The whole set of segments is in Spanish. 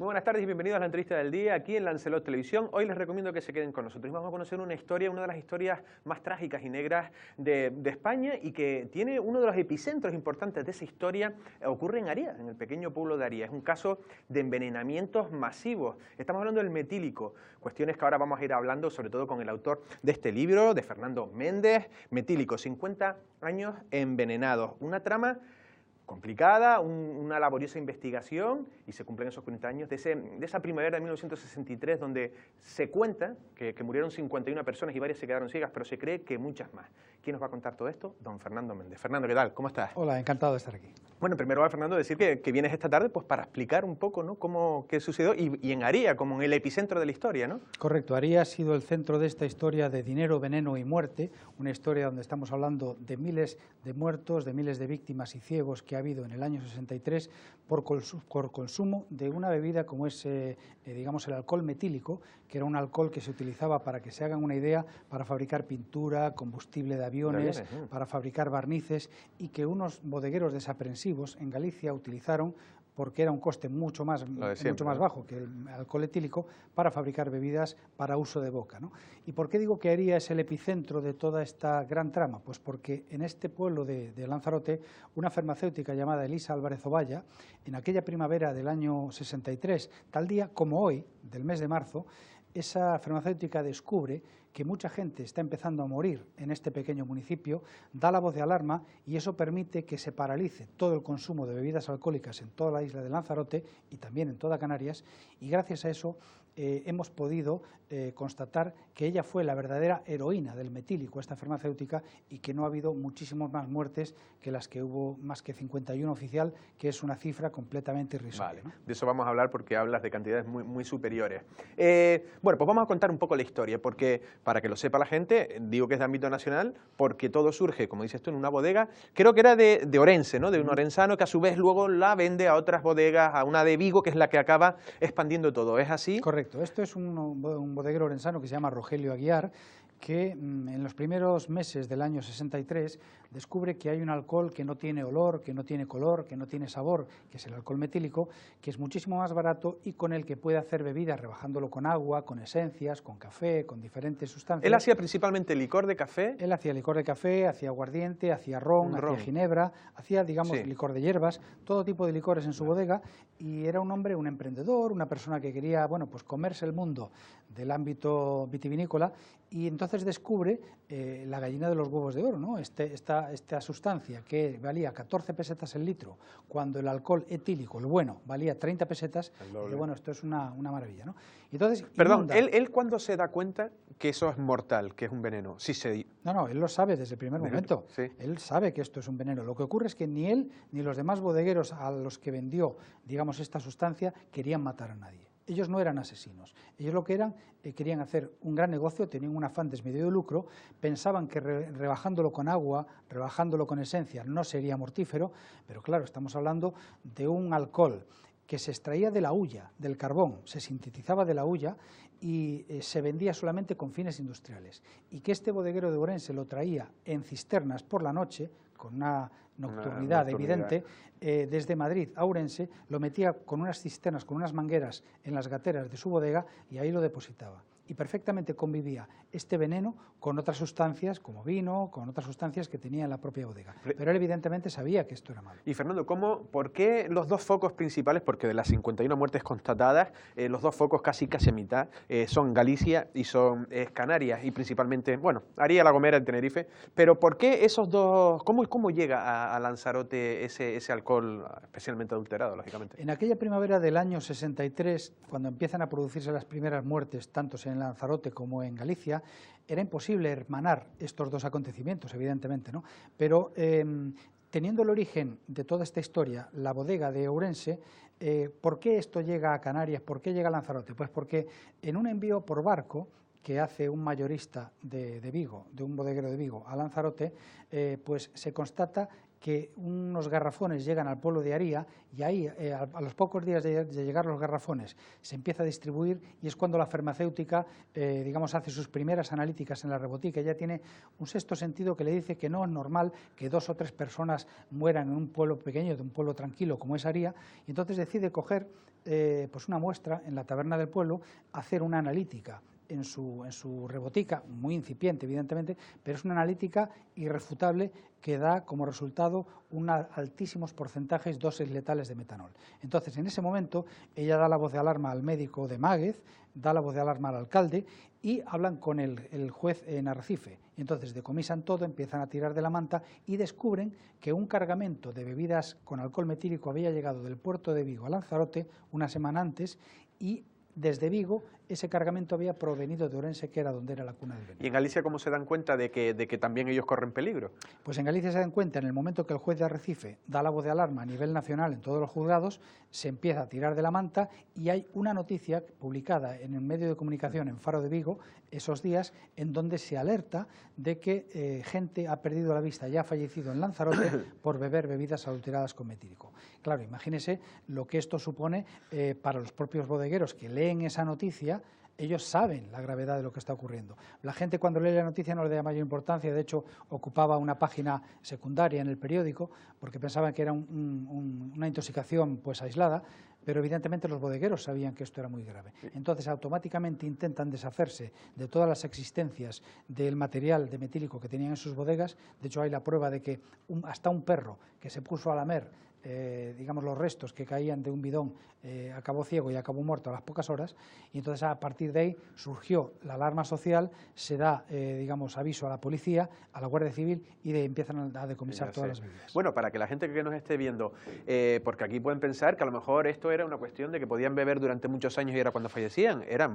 Muy buenas tardes y bienvenidos a la entrevista del día aquí en Lancelot Televisión. Hoy les recomiendo que se queden con nosotros. Vamos a conocer una historia, una de las historias más trágicas y negras de España y que tiene uno de los epicentros importantes de esa historia. Ocurre en Aría, en el pequeño pueblo de Aría. Es un caso de envenenamientos masivos. Estamos hablando del metílico, cuestiones que ahora vamos a ir hablando sobre todo con el autor de este libro, de Fernando Méndez. Metílico, 50 años envenenados. Una trama complicada, una laboriosa investigación, y se cumplen esos 40 años de esa primavera de 1963 donde se cuenta que murieron 51 personas y varias se quedaron ciegas, pero se cree que muchas más. ¿Quién nos va a contar todo esto? Don Fernando Méndez. Fernando, ¿qué tal? ¿Cómo estás? Hola, encantado de estar aquí. Bueno, primero, Fernando, decir que vienes esta tarde pues, para explicar un poco, ¿no?, qué sucedió y en Aría, como en el epicentro de la historia, ¿no? Correcto, Aría ha sido el centro de esta historia de dinero, veneno y muerte, una historia donde estamos hablando de miles de muertos, de miles de víctimas y ciegos que ha habido en el año 63 por consumo de una bebida como es, digamos, el alcohol metílico, que era un alcohol que se utilizaba, para que se hagan una idea, para fabricar pintura, combustible de aviones, para fabricar barnices, y que unos bodegueros desaprensivos en Galicia utilizaron porque era un coste mucho más bajo que el alcohol etílico para fabricar bebidas para uso de boca, ¿no? ¿Y por qué digo que Aría es el epicentro de toda esta gran trama? Pues porque en este pueblo de Lanzarote, una farmacéutica llamada Elisa Álvarez Ovalla, en aquella primavera del año 63, tal día como hoy, del mes de marzo, esa farmacéutica descubre que mucha gente está empezando a morir en este pequeño municipio, da la voz de alarma y eso permite que se paralice todo el consumo de bebidas alcohólicas en toda la isla de Lanzarote y también en toda Canarias, y gracias a eso hemos podido constatar que ella fue la verdadera heroína del metílico, esta farmacéutica, y que no ha habido muchísimas más muertes que las que hubo, más que 51 oficial, que es una cifra completamente irrisoria. Vale, ¿no? De eso vamos a hablar porque hablas de cantidades muy superiores. Bueno, pues vamos a contar un poco la historia, porque para que lo sepa la gente, digo que es de ámbito nacional, porque todo surge, como dices tú, en una bodega, creo que era de Orense, ¿no?, de un orensano que a su vez luego la vende a otras bodegas, a una de Vigo, que es la que acaba expandiendo todo. ¿Es así? Correcto, esto es un bodeguero orensano que se llama Rogelio Aguiar, que en los primeros meses del año 63 descubre que hay un alcohol que no tiene olor, que no tiene color, que no tiene sabor, que es el alcohol metílico, que es muchísimo más barato y con el que puede hacer bebidas rebajándolo con agua, con esencias, con café, con diferentes sustancias. Él hacía principalmente licor de café. Él hacía licor de café, hacía aguardiente, hacía ron, hacía ginebra, hacía, digamos, licor de hierbas, todo tipo de licores en su bodega, y era un hombre, un emprendedor, una persona que quería, bueno, pues comerse el mundo del ámbito vitivinícola, y entonces descubre la gallina de los huevos de oro, ¿no? Esta sustancia que valía 14 pesetas el litro, cuando el alcohol etílico, el bueno, valía 30 pesetas, y bueno, esto es una maravilla, ¿no? Entonces, perdón, ¿él cuándo se da cuenta que eso es mortal, que es un veneno? Sí, No, él lo sabe desde el primer momento. Sí. Él sabe que esto es un veneno. Lo que ocurre es que ni él ni los demás bodegueros a los que vendió, digamos, esta sustancia querían matar a nadie. Ellos no eran asesinos, ellos lo que eran, querían hacer un gran negocio, tenían un afán desmedido de lucro, pensaban que rebajándolo con agua, rebajándolo con esencia no sería mortífero, pero claro, estamos hablando de un alcohol que se extraía de la hulla, del carbón, se sintetizaba de la hulla y se vendía solamente con fines industriales, y que este bodeguero de Orense lo traía en cisternas por la noche, con una nocturnidad evidente, desde Madrid a Ourense, lo metía con unas cisternas, con unas mangueras en las gateras de su bodega y ahí lo depositaba. Y perfectamente convivía este veneno con otras sustancias, como vino, con otras sustancias que tenía en la propia bodega. Pero él evidentemente sabía que esto era malo. Y Fernando, ¿por qué los dos focos principales, porque de las 51 muertes constatadas, los dos focos casi a mitad son Galicia y son Canarias, y principalmente, bueno, Aría, La Gomera, en Tenerife, pero ¿por qué esos dos, cómo llega a Lanzarote ese alcohol especialmente adulterado, lógicamente? En aquella primavera del año 63, cuando empiezan a producirse las primeras muertes, tanto en Lanzarote como en Galicia, era imposible hermanar estos dos acontecimientos, evidentemente, ¿no? Pero teniendo el origen de toda esta historia, la bodega de Ourense, ¿por qué esto llega a Canarias? ¿Por qué llega a Lanzarote? Pues porque en un envío por barco que hace un mayorista de Vigo, de un bodeguero de Vigo a Lanzarote, pues se constata que unos garrafones llegan al pueblo de Aría y ahí, a los pocos días de llegar los garrafones, se empieza a distribuir y es cuando la farmacéutica, digamos, hace sus primeras analíticas en la rebotica. Ella tiene un sexto sentido que le dice que no es normal que 2 o 3 personas mueran en un pueblo pequeño, de un pueblo tranquilo como es Aría, y entonces decide coger pues una muestra en la taberna del pueblo, hacer una analítica en su rebotica, muy incipiente evidentemente, pero es una analítica irrefutable que da como resultado altísimos porcentajes dosis letales de metanol. Entonces, en ese momento, ella da la voz de alarma al médico de Máguez, da la voz de alarma al alcalde y hablan con el juez en Arrecife. Entonces, decomisan todo, empiezan a tirar de la manta y descubren que un cargamento de bebidas con alcohol metílico había llegado del puerto de Vigo a Lanzarote una semana antes y desde Vigo ese cargamento había provenido de Orense, que era donde era la cuna del veneno. ¿Y en Galicia cómo se dan cuenta de que también ellos corren peligro? Pues en Galicia se dan cuenta en el momento que el juez de Arrecife da la voz de alarma a nivel nacional en todos los juzgados, se empieza a tirar de la manta y hay una noticia publicada en el medio de comunicación en Faro de Vigo esos días en donde se alerta de que gente ha perdido la vista y ha fallecido en Lanzarote por beber bebidas adulteradas con metílico. Claro, imagínese lo que esto supone para los propios bodegueros que leen esa noticia. Ellos saben la gravedad de lo que está ocurriendo. La gente cuando lee la noticia no le da mayor importancia, de hecho ocupaba una página secundaria en el periódico porque pensaban que era una intoxicación pues aislada, pero evidentemente los bodegueros sabían que esto era muy grave. Entonces automáticamente intentan deshacerse de todas las existencias del material de metílico que tenían en sus bodegas. De hecho hay la prueba de que hasta un perro que se puso a lamer digamos los restos que caían de un bidón acabó ciego y acabó muerto a las pocas horas, y entonces a partir de ahí surgió la alarma social, se da digamos aviso a la policía, a la Guardia Civil y empiezan a decomisar todas las bebidas. Bueno, para que la gente que nos esté viendo, porque aquí pueden pensar que a lo mejor esto era una cuestión de que podían beber durante muchos años y era cuando fallecían, era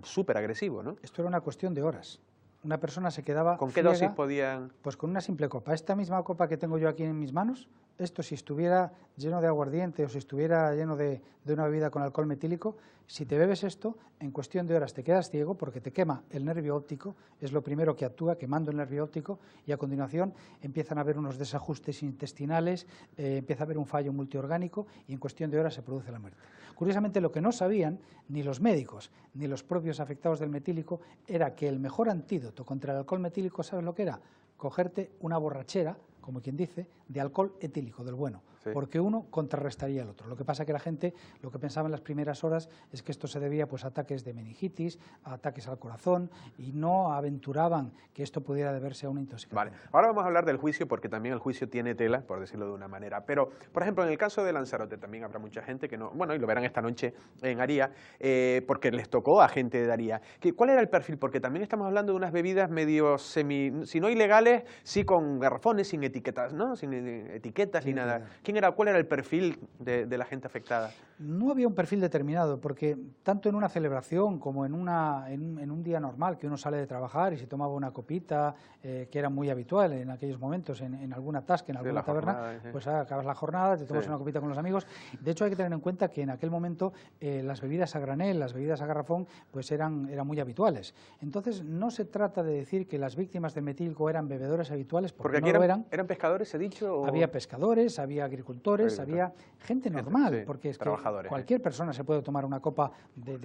súper agresivo, ¿no? Esto era una cuestión de horas. Una persona se quedaba ¿Con qué ciega, dosis podían...? Pues con una simple copa. Esta misma copa que tengo yo aquí en mis manos, esto si estuviera lleno de aguardiente o si estuviera lleno de una bebida con alcohol metílico, si te bebes esto, en cuestión de horas te quedas ciego porque te quema el nervio óptico, es lo primero que actúa, quemando el nervio óptico, y a continuación empiezan a haber unos desajustes intestinales, empieza a haber un fallo multiorgánico y en cuestión de horas se produce la muerte. Curiosamente, lo que no sabían ni los médicos ni los propios afectados del metílico era que el mejor antídoto contra el alcohol metílico, ¿sabes lo que era? Cogerte una borrachera, como quien dice, de alcohol etílico, del bueno, sí, porque uno contrarrestaría al otro. Lo que pasa que la gente, lo que pensaba en las primeras horas es que esto se debía pues, a ataques de meningitis, a ataques al corazón, y no aventuraban que esto pudiera deberse a una intoxicación. Vale, ahora vamos a hablar del juicio, porque también el juicio tiene tela, por decirlo de una manera. Pero, por ejemplo, en el caso de Lanzarote también habrá mucha gente que no, bueno, y lo verán esta noche en Aría, porque les tocó a gente de Aría. ¿Cuál era el perfil? Porque también estamos hablando de unas bebidas medio si no ilegales, sí con garrafones, sin etiquetas, ¿no? Sin etiquetas ni nada. ¿Cuál era el perfil de la gente afectada? No había un perfil determinado, porque tanto en una celebración como en un día normal, que uno sale de trabajar y se tomaba una copita, que era muy habitual en aquellos momentos, en alguna tasca, en alguna taberna, jornada, pues acabas la jornada, te tomas una copita con los amigos. De hecho, hay que tener en cuenta que en aquel momento las bebidas a granel, las bebidas a garrafón, pues eran muy habituales. Entonces, no se trata de decir que las víctimas del metílico eran bebedores habituales, porque aquí no lo eran. ¿Eran pescadores, he dicho? ¿O? Había pescadores, había agricultores, había gente normal, sí, porque es que cualquier persona se puede tomar una copa de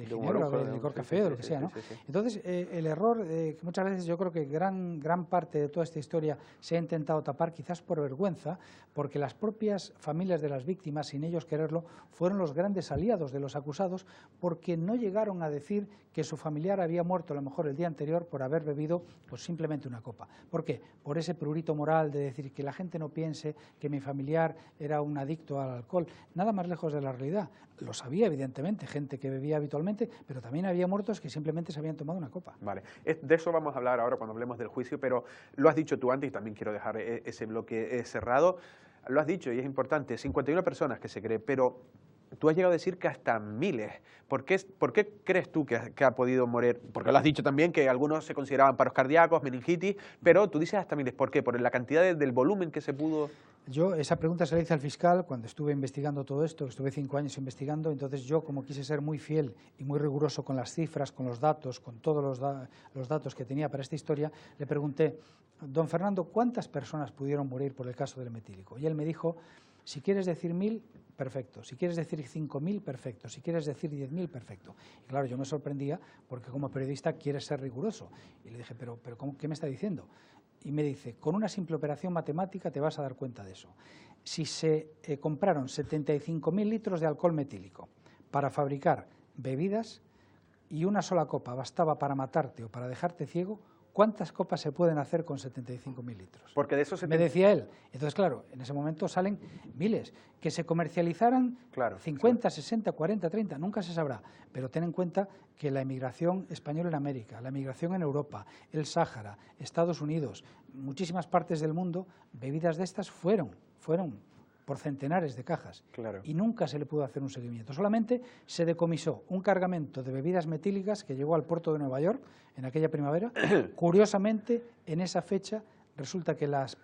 ginebra, de licor café, o lo que sea, ¿no? Entonces, el error, que muchas veces yo creo que gran parte de toda esta historia se ha intentado tapar, quizás por vergüenza, porque las propias familias de las víctimas, sin ellos quererlo, fueron los grandes aliados de los acusados, porque no llegaron a decir que su familiar había muerto a lo mejor el día anterior por haber bebido pues simplemente una copa. ¿Por qué? Por ese prurito moral de decir que la gente no piense que mi familiar era un adicto al alcohol. Nada más lejos de la realidad. Lo sabía, evidentemente, gente que bebía habitualmente, pero también había muertos que simplemente se habían tomado una copa. Vale, de eso vamos a hablar ahora cuando hablemos del juicio, pero lo has dicho tú antes y también quiero dejar ese bloque cerrado. Lo has dicho y es importante, 51 personas que se cree, pero tú has llegado a decir que hasta miles. ¿Por qué crees tú que ha podido morir? Porque lo has dicho también que algunos se consideraban paros cardíacos, meningitis, pero tú dices hasta miles. ¿Por qué? ¿Por la cantidad del volumen que se pudo...? Yo esa pregunta se la hice al fiscal cuando estuve investigando todo esto, estuve 5 años investigando, entonces yo, como quise ser muy fiel y muy riguroso con las cifras, con los datos, con todos los datos que tenía para esta historia, le pregunté, don Fernando, ¿cuántas personas pudieron morir por el caso del metílico? Y él me dijo, si quieres decir 1000, perfecto, si quieres decir 5000, perfecto, si quieres decir 10.000, perfecto. Y claro, yo me sorprendía porque como periodista quieres ser riguroso. Y le dije, pero ¿qué me está diciendo? Y me dice, con una simple operación matemática te vas a dar cuenta de eso. Si se compraron 75.000 litros de alcohol metílico para fabricar bebidas y una sola copa bastaba para matarte o para dejarte ciego, ¿cuántas copas se pueden hacer con 75.000 litros? Porque de eso me decía él. Entonces, claro, en ese momento salen miles. Que se comercializaran 50, 60, 40, 30, nunca se sabrá. Pero ten en cuenta que la emigración española en América, la emigración en Europa, el Sáhara, Estados Unidos, muchísimas partes del mundo, bebidas de estas fueron por centenares de cajas. Y nunca se le pudo hacer un seguimiento. Solamente se decomisó un cargamento de bebidas metílicas que llegó al puerto de Nueva York en aquella primavera. Curiosamente, en esa fecha, resulta que las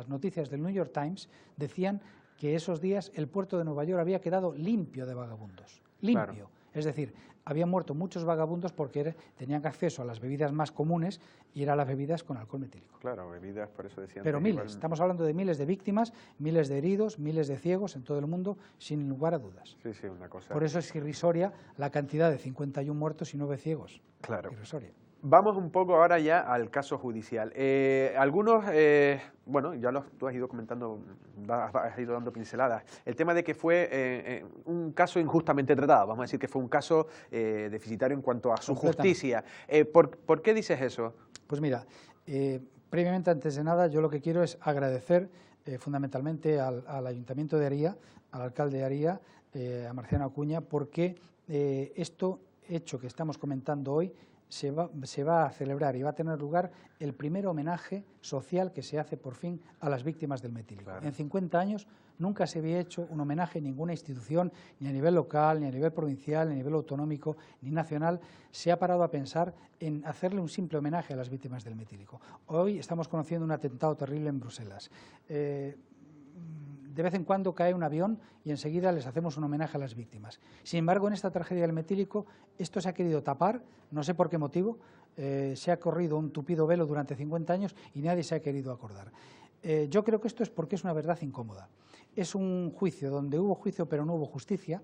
noticias del New York Times decían que esos días el puerto de Nueva York había quedado limpio de vagabundos. Limpio. Es decir, habían muerto muchos vagabundos porque tenían acceso a las bebidas más comunes y eran las bebidas con alcohol metílico. Claro, bebidas, por eso decían. Pero miles, estamos hablando de miles de víctimas, miles de heridos, miles de ciegos en todo el mundo, sin lugar a dudas. Sí, sí, una cosa. Por eso es irrisoria la cantidad de 51 muertos y 9 ciegos. Claro. Irrisoria. Vamos un poco ahora ya al caso judicial. Algunos, bueno, ya tú has ido comentando, has ido dando pinceladas. El tema de que fue un caso injustamente tratado, vamos a decir que fue un caso deficitario en cuanto a su justicia. ¿Por qué dices eso? Pues mira, previamente, antes de nada, yo lo que quiero es agradecer fundamentalmente al Ayuntamiento de Aría, al alcalde de Aría, a Marciano Acuña, porque esto hecho que estamos comentando hoy se va a celebrar y va a tener lugar el primer homenaje social que se hace por fin a las víctimas del metílico. Claro. En 50 años nunca se había hecho un homenaje en ninguna institución, ni a nivel local, ni a nivel provincial, ni a nivel autonómico, ni nacional. Se ha parado a pensar en hacerle un simple homenaje a las víctimas del metílico. Hoy estamos conociendo un atentado terrible en Bruselas. De vez en cuando cae un avión y enseguida les hacemos un homenaje a las víctimas. Sin embargo, en esta tragedia del metílico, esto se ha querido tapar, no sé por qué motivo, se ha corrido un tupido velo durante 50 años y nadie se ha querido acordar. Yo creo que esto es porque es una verdad incómoda. Es un juicio donde hubo juicio pero no hubo justicia.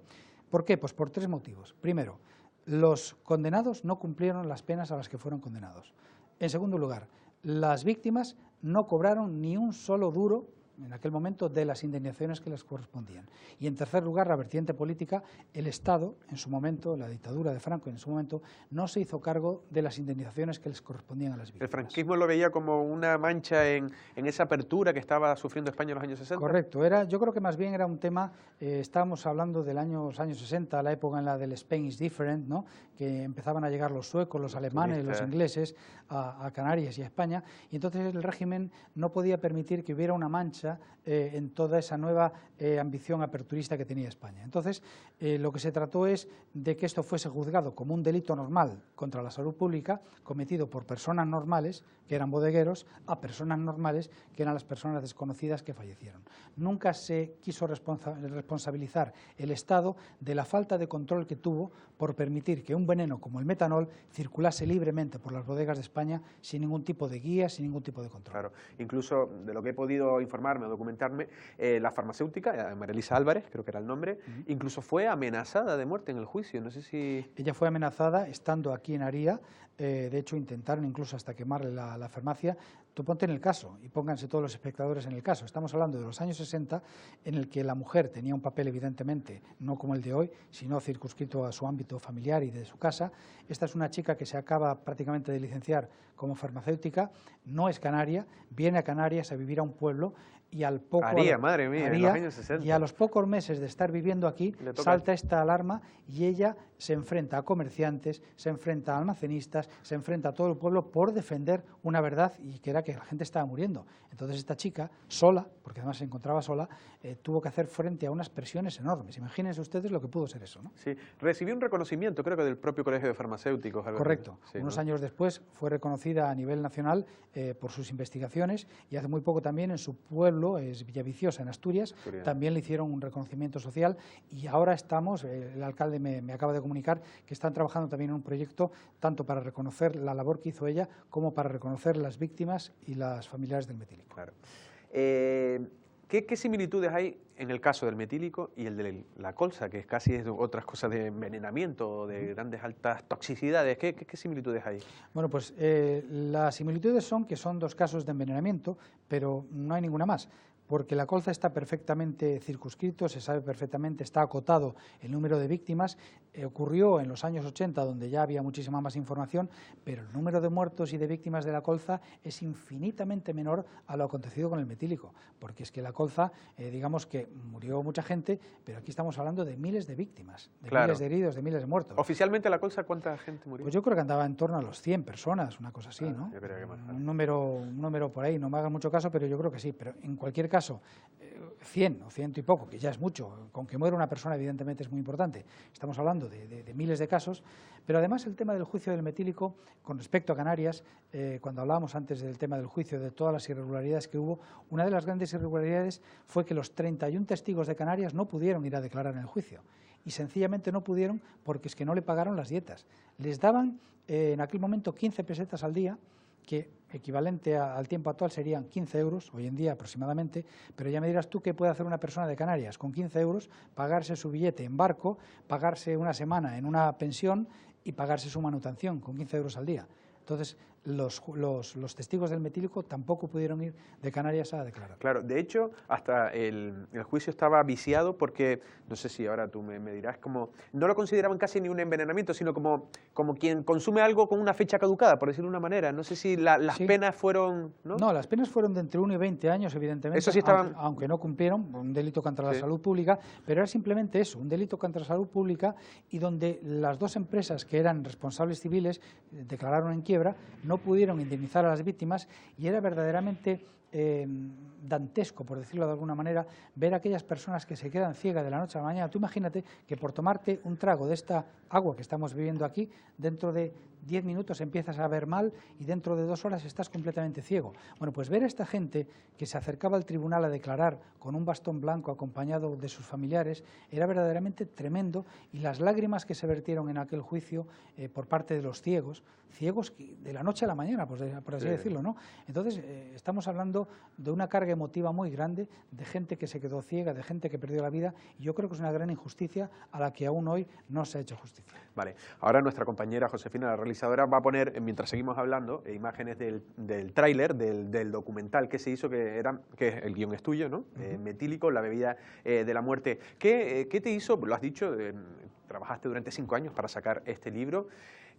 ¿Por qué? Pues por 3 motivos. Primero, los condenados no cumplieron las penas a las que fueron condenados. En segundo lugar, las víctimas no cobraron ni un solo duro en aquel momento de las indemnizaciones que les correspondían. Y en tercer lugar, la vertiente política, el Estado, en su momento, la dictadura de Franco en su momento, no se hizo cargo de las indemnizaciones que les correspondían a las víctimas. ¿El franquismo lo veía como una mancha en esa apertura que estaba sufriendo España en los años 60? Correcto, yo creo que más bien era un tema, estábamos hablando de los años 60, la época en la del Spain is different, ¿no? Que empezaban a llegar los suecos, los alemanes, los ingleses a Canarias y a España, y entonces el régimen no podía permitir que hubiera una mancha en toda esa nueva ambición aperturista que tenía España. Entonces, lo que se trató es de que esto fuese juzgado como un delito normal contra la salud pública, cometido por personas normales, que eran bodegueros, a personas normales, que eran las personas desconocidas que fallecieron. Nunca se quiso responsabilizar el Estado de la falta de control que tuvo por permitir que un veneno como el metanol circulase libremente por las bodegas de España sin ningún tipo de guía, sin ningún tipo de control. Claro, incluso de lo que he podido informarme o documentarme, la farmacéutica, María Elisa Álvarez, creo que era el nombre, incluso fue amenazada de muerte en el juicio, no sé si... Ella fue amenazada estando aquí en Aría, de hecho intentaron incluso hasta quemarle la farmacia. Tú ponte en el caso y pónganse todos los espectadores en el caso. Estamos hablando de los años 60 en el que la mujer tenía un papel evidentemente no como el de hoy, sino circunscrito a su ámbito familiar y de su casa. Esta es una chica que se acaba prácticamente de licenciar como farmacéutica, no es canaria, viene a Canarias a vivir a un pueblo y al poco... madre mía, en los años 60. Y a los pocos meses de estar viviendo aquí salta esta alarma y ella se enfrenta a comerciantes, se enfrenta a almacenistas, familias, se enfrenta a todo el pueblo por defender una verdad, y que era que la gente estaba muriendo. Entonces esta chica, sola, porque además se encontraba sola, tuvo que hacer frente a unas presiones enormes. Imagínense ustedes lo que pudo ser eso, ¿no? Sí, recibió un reconocimiento, creo que del propio Colegio de Farmacéuticos. Correcto. Sí, unos ¿no? años después fue reconocida a nivel nacional por sus investigaciones, y hace muy poco también en su pueblo, es Villaviciosa, en Asturias, también le hicieron un reconocimiento social, y ahora estamos, el alcalde me acaba de comunicar que están trabajando también en un proyecto tanto para reconocer la labor que hizo ella como para reconocer las víctimas y las familiares del metílico. Claro. ¿Qué similitudes hay en el caso del metílico y el de la colza, que casi es otras cosas de envenenamiento, de grandes altas toxicidades? ¿Qué similitudes hay? Bueno, pues las similitudes son que son dos casos de envenenamiento, pero no hay ninguna más, porque la colza está perfectamente circunscrito, se sabe perfectamente, está acotado el número de víctimas. Ocurrió en los años 80, donde ya había muchísima más información, pero el número de muertos y de víctimas de la colza es infinitamente menor a lo acontecido con el metílico, porque es que la colza, digamos que murió mucha gente, pero aquí estamos hablando de miles de víctimas, de miles de heridos, de miles de muertos. ¿Oficialmente la colza cuánta gente murió? Pues yo creo que andaba en torno a los 100 personas, una cosa así, ¿no? Yo creo que más. Un número por ahí, no me hagan mucho caso, pero yo creo que sí. Pero en cualquier caso, 100 o 100 y poco, que ya es mucho, con que muera una persona evidentemente es muy importante. Estamos hablando de miles de casos, pero además el tema del juicio del metílico, con respecto a Canarias, cuando hablábamos antes del tema del juicio, de todas las irregularidades que hubo, una de las grandes irregularidades fue que los 31 testigos de Canarias no pudieron ir a declarar en el juicio. Y sencillamente no pudieron porque es que no le pagaron las dietas. Les daban en aquel momento 15 pesetas al día, que equivalente al tiempo actual serían 15 euros, hoy en día aproximadamente, pero ya me dirás tú qué puede hacer una persona de Canarias con 15 euros, pagarse su billete en barco, pagarse una semana en una pensión y pagarse su manutención con 15 euros al día. Entonces, los testigos del metílico tampoco pudieron ir de Canarias a declarar. Claro, de hecho, hasta el juicio estaba viciado porque, no sé si ahora tú me dirás, como no lo consideraban casi ni un envenenamiento, sino como quien consume algo con una fecha caducada, por decirlo de una manera. No sé si las penas fueron... ¿no? Las penas fueron de entre 1 y 20 años, evidentemente, eso sí estaban... aunque no cumplieron, un delito contra la salud pública, pero era simplemente eso, un delito contra la salud pública, y donde las dos empresas que eran responsables civiles declararon en quiebra, no pudieron indemnizar a las víctimas, y era verdaderamente dantesco, por decirlo de alguna manera, ver a aquellas personas que se quedan ciegas de la noche a la mañana. Tú imagínate que por tomarte un trago de esta agua que estamos bebiendo aquí, dentro de 10 minutos empiezas a ver mal y dentro de 2 horas estás completamente ciego. Bueno, pues ver a esta gente que se acercaba al tribunal a declarar con un bastón blanco acompañado de sus familiares era verdaderamente tremendo, y las lágrimas que se vertieron en aquel juicio por parte de los ciegos de la noche a la mañana, por así decirlo, ¿no? Entonces, estamos hablando de una carga emotiva muy grande, de gente que se quedó ciega, de gente que perdió la vida, y yo creo que es una gran injusticia a la que aún hoy no se ha hecho justicia. Vale, ahora nuestra compañera Josefina, la realizadora, va a poner, mientras seguimos hablando, imágenes del tráiler, del documental que se hizo, que el guión es tuyo, ¿no? Metílico, la bebida de la muerte. ¿Qué te hizo? Lo has dicho, trabajaste durante 5 años para sacar este libro.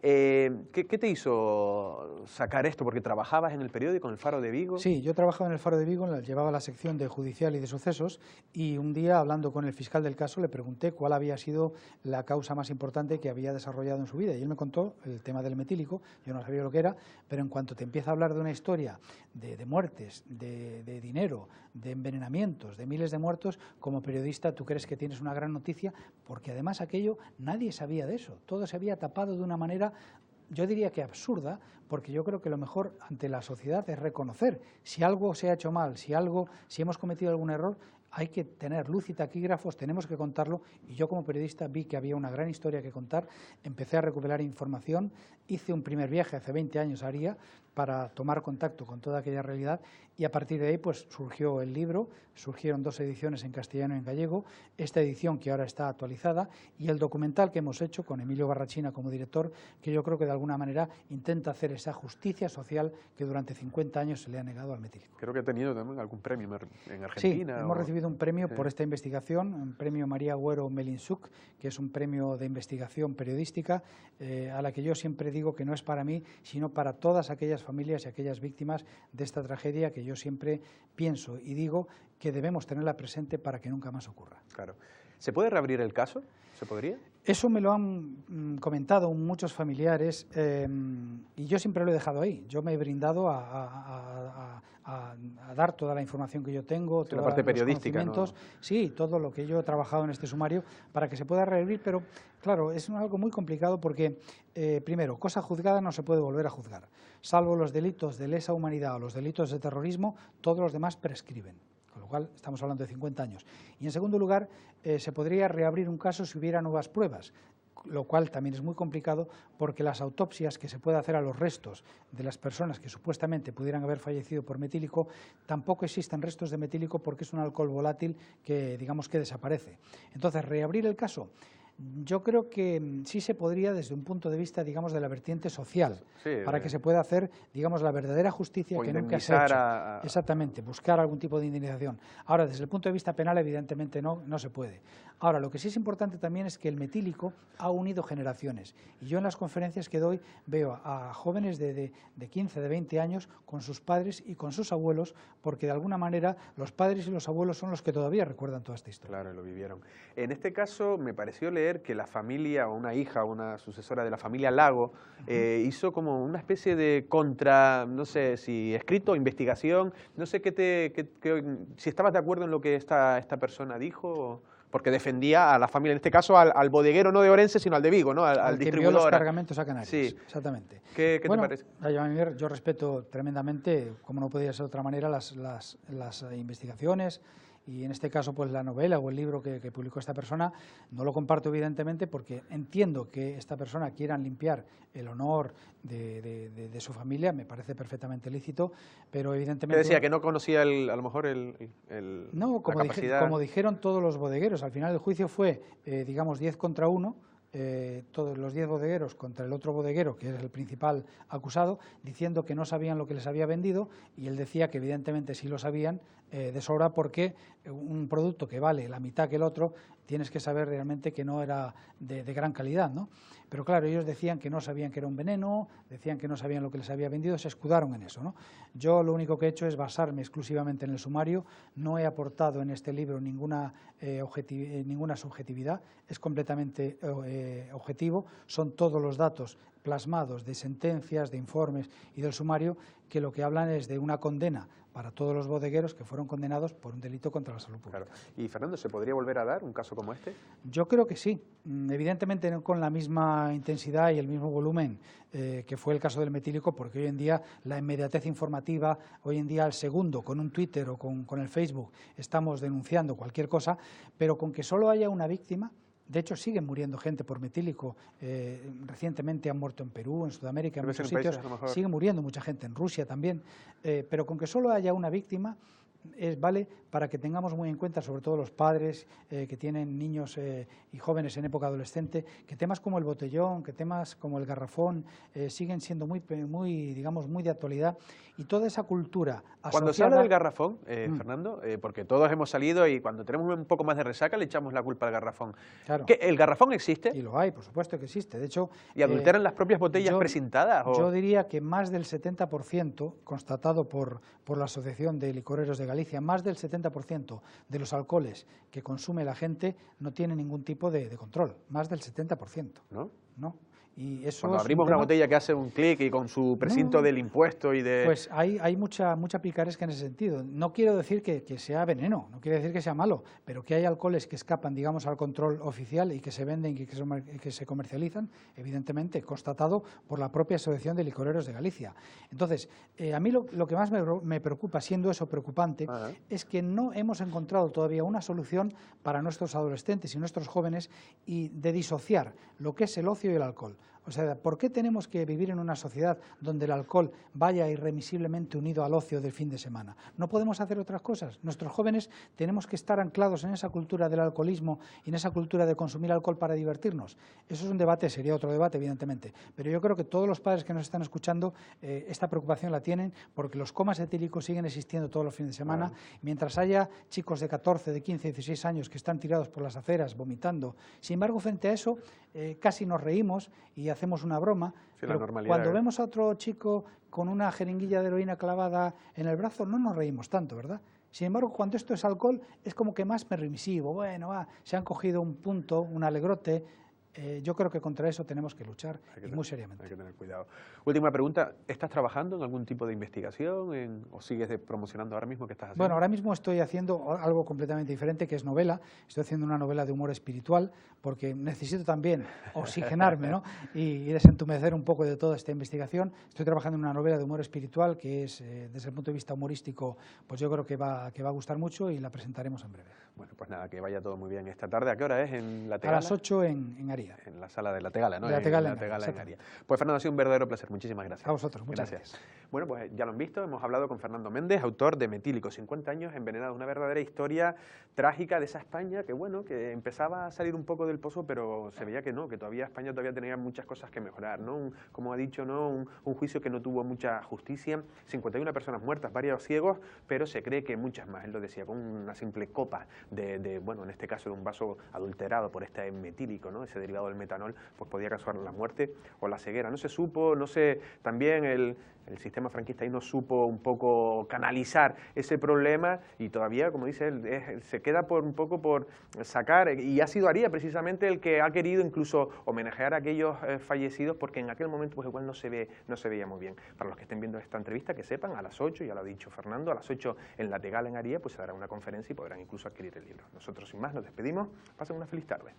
¿Qué te hizo sacar esto? Porque trabajabas en el periódico, en el Faro de Vigo. Sí, yo trabajaba en el Faro de Vigo, llevaba la sección de judicial y de sucesos, y un día, hablando con el fiscal del caso, le pregunté cuál había sido la causa más importante que había desarrollado en su vida, y él me contó el tema del metílico. Yo no sabía lo que era, pero en cuanto te empieza a hablar de una historia de muertes, de dinero, de envenenamientos, de miles de muertos, como periodista tú crees que tienes una gran noticia, porque además aquello nadie sabía de eso, todo se había tapado de una manera, yo diría que absurda, porque yo creo que lo mejor ante la sociedad es reconocer si algo se ha hecho mal, si hemos cometido algún error. Hay que tener luz y taquígrafos, tenemos que contarlo, y yo como periodista vi que había una gran historia que contar, empecé a recopilar información, hice un primer viaje hace 20 años a Aria para tomar contacto con toda aquella realidad, y a partir de ahí pues surgió el libro, surgieron 2 ediciones en castellano y en gallego, esta edición que ahora está actualizada, y el documental que hemos hecho con Emilio Barrachina como director, que yo creo que de alguna manera intenta hacer esa justicia social que durante 50 años se le ha negado al metílico. Creo que ha tenido también algún premio en Argentina. Sí, hemos recibido un premio por esta investigación, un premio María Agüero Melinsuk, que es un premio de investigación periodística, a la que yo siempre digo que no es para mí, sino para todas aquellas familias y aquellas víctimas de esta tragedia, que yo siempre pienso y digo que debemos tenerla presente para que nunca más ocurra. Claro. ¿Se puede reabrir el caso? ¿Se podría? Eso me lo han comentado muchos familiares y yo siempre lo he dejado ahí. Yo me he brindado a dar toda la información que yo tengo, toda la parte periodística, ¿no? Sí, todo lo que yo he trabajado en este sumario para que se pueda reabrir, pero claro, es algo muy complicado porque, primero, cosa juzgada no se puede volver a juzgar. Salvo los delitos de lesa humanidad o los delitos de terrorismo, todos los demás prescriben. Con lo cual estamos hablando de 50 años. Y en segundo lugar, se podría reabrir un caso si hubiera nuevas pruebas, lo cual también es muy complicado porque las autopsias que se puede hacer a los restos de las personas que supuestamente pudieran haber fallecido por metílico, tampoco existen restos de metílico porque es un alcohol volátil que digamos que desaparece. Entonces, reabrir el caso, yo creo que sí se podría desde un punto de vista, digamos, de la vertiente social, para que se pueda hacer, digamos, la verdadera justicia que nunca se ha hecho. Exactamente, buscar algún tipo de indemnización. Ahora, desde el punto de vista penal, evidentemente no se puede. Ahora, lo que sí es importante también es que el metílico ha unido generaciones. Y yo en las conferencias que doy veo a jóvenes de 15, de 20 años con sus padres y con sus abuelos, porque de alguna manera los padres y los abuelos son los que todavía recuerdan toda esta historia. Claro, lo vivieron. En este caso me pareció leer que la familia, o una hija, o una sucesora de la familia Lago, hizo como una especie de no sé si escrito o investigación, no sé si estabas de acuerdo en lo que esta persona dijo, porque defendía a la familia, en este caso al bodeguero no de Orense, sino al de Vigo, ¿no? al que distribuidor. envió los cargamentos a Canarias, sí. Exactamente. ¿Qué te parece? Yo respeto tremendamente, como no podía ser de otra manera, las investigaciones. Y en este caso, pues la novela o el libro que publicó esta persona, no lo comparto evidentemente porque entiendo que esta persona quiera limpiar el honor de su familia, me parece perfectamente lícito, pero evidentemente... ¿Qué decía? ¿Que no conocía a lo mejor No, como dijeron todos los bodegueros, al final el juicio fue, digamos, 10 contra 1, todos los 10 bodegueros contra el otro bodeguero, que es el principal acusado, diciendo que no sabían lo que les había vendido, y él decía que evidentemente sí lo sabían de sobra, porque un producto que vale la mitad que el otro, tienes que saber realmente que no era de gran calidad, ¿no? Pero claro, ellos decían que no sabían que era un veneno, decían que no sabían lo que les había vendido, se escudaron en eso, ¿no? Yo lo único que he hecho es basarme exclusivamente en el sumario, no he aportado en este libro ninguna subjetividad, es completamente objetivo, son todos los datos plasmados de sentencias, de informes y del sumario, que lo que hablan es de una condena para todos los bodegueros que fueron condenados por un delito contra la salud pública. Claro. Y Fernando, ¿se podría volver a dar un caso como este? Yo creo que sí, evidentemente no con la misma intensidad y el mismo volumen que fue el caso del metílico, porque hoy en día la inmediatez informativa, hoy en día al segundo, con un Twitter o con el Facebook, estamos denunciando cualquier cosa, pero con que solo haya una víctima. De hecho, siguen muriendo gente por metílico. Recientemente han muerto en Perú, en Sudamérica, en muchos sitios. Sigue muriendo mucha gente, en Rusia también. Pero con que solo haya una víctima, vale para que tengamos muy en cuenta, sobre todo los padres que tienen niños y jóvenes en época adolescente, que temas como el botellón, que temas como el garrafón siguen siendo muy de actualidad, y toda esa cultura asociada... Cuando se habla del garrafón, Fernando, porque todos hemos salido y cuando tenemos un poco más de resaca le echamos la culpa al garrafón. Claro. ¿El garrafón existe? Y lo hay, por supuesto que existe. De hecho, ¿y adulteran las propias botellas precintadas? Yo diría que más del 70%, constatado por la Asociación de Licoreros de Galicia, más del 70% de los alcoholes que consume la gente no tiene ningún tipo de control, más del 70%. ¿No? No. Y eso cuando abrimos una botella que hace un clic y con su precinto del impuesto y de... Pues hay mucha picaresca en ese sentido. No quiero decir que sea veneno, no quiero decir que sea malo, pero que hay alcoholes que escapan, digamos, al control oficial y que se venden y que se comercializan, evidentemente, constatado por la propia Asociación de Licoreros de Galicia. Entonces, a mí lo que más me preocupa, siendo eso preocupante, es que no hemos encontrado todavía una solución para nuestros adolescentes y nuestros jóvenes y de disociar lo que es el ocio y el alcohol. O sea, ¿por qué tenemos que vivir en una sociedad donde el alcohol vaya irremisiblemente unido al ocio del fin de semana? ¿No podemos hacer otras cosas? Nuestros jóvenes tenemos que estar anclados en esa cultura del alcoholismo y en esa cultura de consumir alcohol para divertirnos. Eso es un debate, sería otro debate, evidentemente. Pero yo creo que todos los padres que nos están escuchando esta preocupación la tienen, porque los comas etílicos siguen existiendo todos los fines de semana. Mientras haya chicos de 14, de 15, 16 años que están tirados por las aceras vomitando. Sin embargo, frente a eso, casi nos reímos y hacemos una broma, sí, pero cuando vemos a otro chico con una jeringuilla de heroína clavada en el brazo, no nos reímos tanto, ¿verdad? Sin embargo, cuando esto es alcohol, es como que más permisivo. Bueno, se han cogido un punto, un alegrote. Yo creo que contra eso tenemos que luchar y muy seriamente. Hay que tener cuidado. Última pregunta, ¿estás trabajando en algún tipo de investigación o sigues promocionando ahora mismo? ¿Qué estás haciendo? Bueno, ahora mismo estoy haciendo algo completamente diferente, que es novela. Estoy haciendo una novela de humor espiritual, porque necesito también oxigenarme, ¿no? y desentumecer un poco de toda esta investigación. Estoy trabajando en una novela de humor espiritual que es, desde el punto de vista humorístico, pues yo creo que va a gustar mucho y la presentaremos en breve. Bueno, pues nada, que vaya todo muy bien esta tarde. ¿A qué hora es en La Tegala? A las 8 en Aría. En la sala de La Tegala, ¿no? De La Tegala, en Aría. Pues Fernando, ha sido un verdadero placer. Muchísimas gracias. A vosotros, muchas gracias. Bueno, pues ya lo han visto, hemos hablado con Fernando Méndez, autor de Metílico, 50 años envenenados, una verdadera historia trágica de esa España que, bueno, que empezaba a salir un poco del pozo, pero se veía que no, que todavía España tenía muchas cosas que mejorar, ¿no? Como ha dicho, ¿no? Un juicio que no tuvo mucha justicia, 51 personas muertas, varios ciegos, pero se cree que muchas más, él lo decía, con una simple copa bueno, en este caso de un vaso adulterado por este metílico, ¿no? Ese derivado del metanol, pues podía causar la muerte o la ceguera. No se supo, no sé, también el sistema franquista ahí no supo un poco canalizar ese problema y todavía, como dice él, se queda un poco por sacar, y ha sido Aría precisamente el que ha querido incluso homenajear a aquellos fallecidos, porque en aquel momento pues igual no se veía muy bien. Para los que estén viendo esta entrevista, que sepan, a las 8, ya lo ha dicho Fernando, a las 8 en La Tegala en Aría, pues se dará una conferencia y podrán incluso adquirir el libro. Nosotros sin más nos despedimos, pasen una feliz tarde.